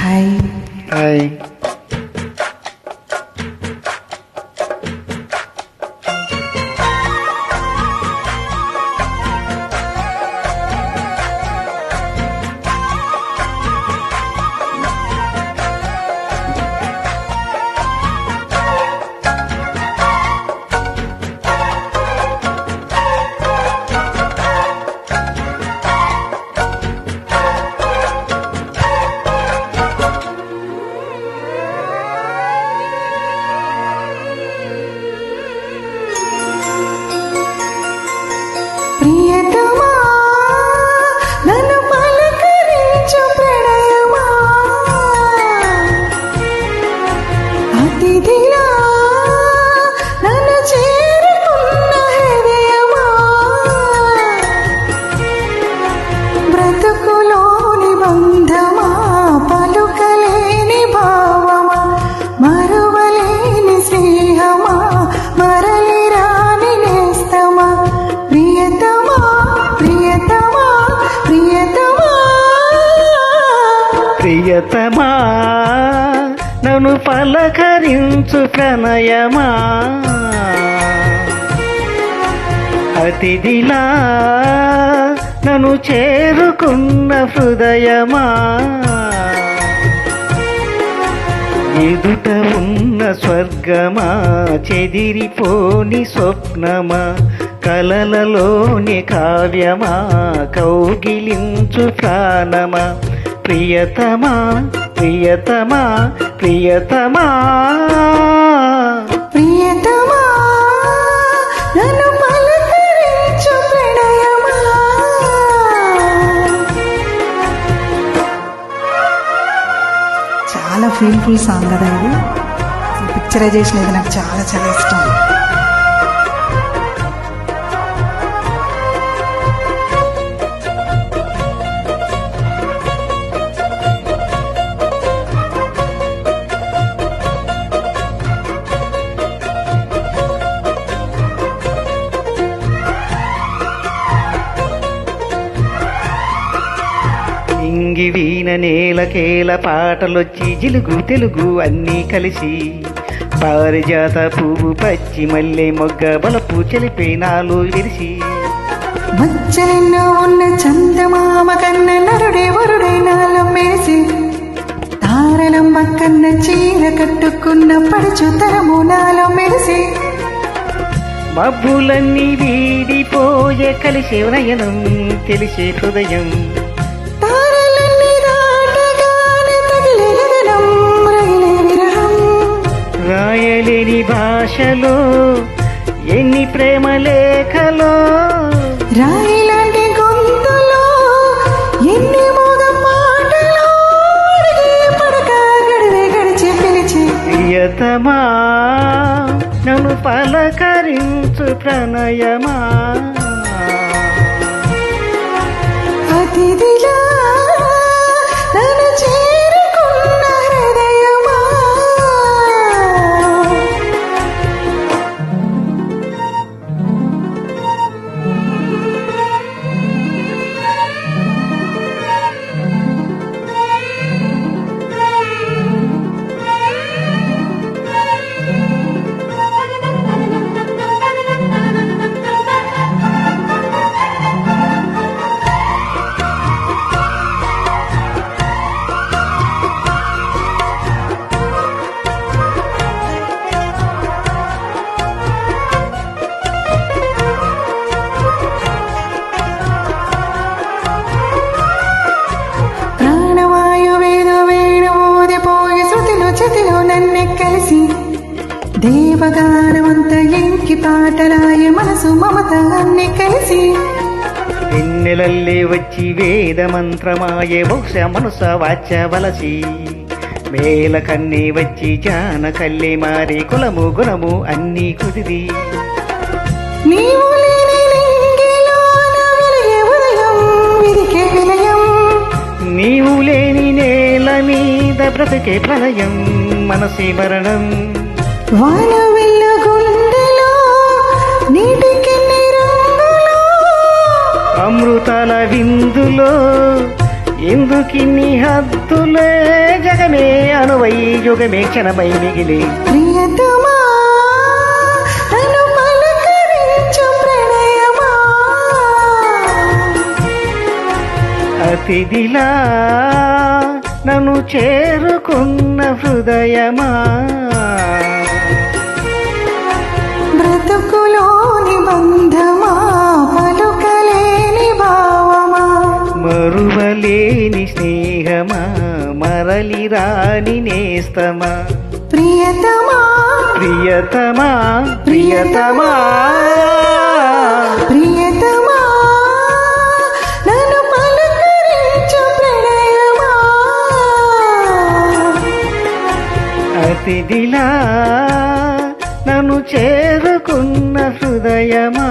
Hi. Hi. ప్రియతమా నన్ను పలకరించు ప్రణయమా, అతిథిలా నన్ను చేరుకున్న హృదయమా, బ్రతుకులోని బంధమా, పలుకలేని భావమా, మరువలేని స్నేహమా, మరలి రాని నేస్తమా, ప్రియతమా ప్రియతమా ప్రియతమా ప్రియతమా నన్ను పలకరించు ప్రణయమా, అతిథిలా నన్ను చేరుకున్న హృదయమా, ఎదుట ఉన్న స్వర్గమా, చెదిరిపోని స్వప్నమా, కలలలోని కావ్యమా, కౌగిలించు ప్రాణమా, ప్రియతమా ప్రియతమా ప్రియతమా ప్రియతమా నన్ను పలకరించు ప్రణయమా. చాలా ఫీల్ఫుల్ సాంగ్ కదా ఇది. పిక్చరైజేషన్ ఇది నాకు చాలా చాలా ఇష్టం. ఇంగి వీణ నేలకేల పాటలొచ్చి జిలుగు తెలుగు అన్నీ కలిసి, పారిజాత పువ్వు పచ్చి మల్లె మొగ్గ బలపు చెలిపే నాలో విరిసి, మచ్చలెన్నో ఉన్న చందమామ కన్న నరుడే వరుడే నాలో మెరిసి, తారలమ్మ కన్న చీర కట్టుకున్న పడుచు తరము నాలో మెరిసి, మబ్బులన్నీ వీడిపోయే కలిసే నయనం తెలిసే హృదయం, తారలన్నీ దాటగానే తగిలే గగనం రగిలే విరహం, రాయలేని భాషలో ఎన్ని ప్రేమ లేఖలో, రాయిలాంటి గొంతులో ఎన్ని మోగ మాటలో, అడిగే పడక గడివే గడిచి పిలిచి, ప్రియతమా నన్ను పలకరించు ప్రణయమా, అతిథిలా నన్ను చేరుకున్న హృదయమా. దేవగానమంత ఎంకి పాటలాయే మనసు మమత అన్ని కలిసి, వెన్నెలల్లే వచ్చి వేద మంత్రమాయే బహుశ మనస వాచ్యవలసి, మేల కన్నే వచ్చి జాన కల్లే మారి కులము గుణము అన్నీ కుదిరి, నీవు లేని నింగిలోన వెలిగే ఉదయం విరికే విలయం, నీవు లేని నేల మీద బ్రతికే ప్రళయం మనసే మరణం, వాన వెల్ల గుండెలో నీటికి రంగులో, అమృతాల విందులో ఎందుకిన్ని హద్దులే జగ అణువై యుగమే క్షణమై మిగిలి ప్రియతమా నన్ను పలకరించు ప్రణయమా అతిథిలా నన్ను చేరుకున్న హృదయమా బ్రతుకులోని బంధమా పలుకలేని భావమా మరువలేని స్నేహమా మరలి రాని నేస్తమా ప్రియతమా ప్రియతమా ప్రియతమా ప్రియతమా నన్ను పలకరించు ప్రణయమా అతిథిలా నన్ను చేరుకున్న హృదయమా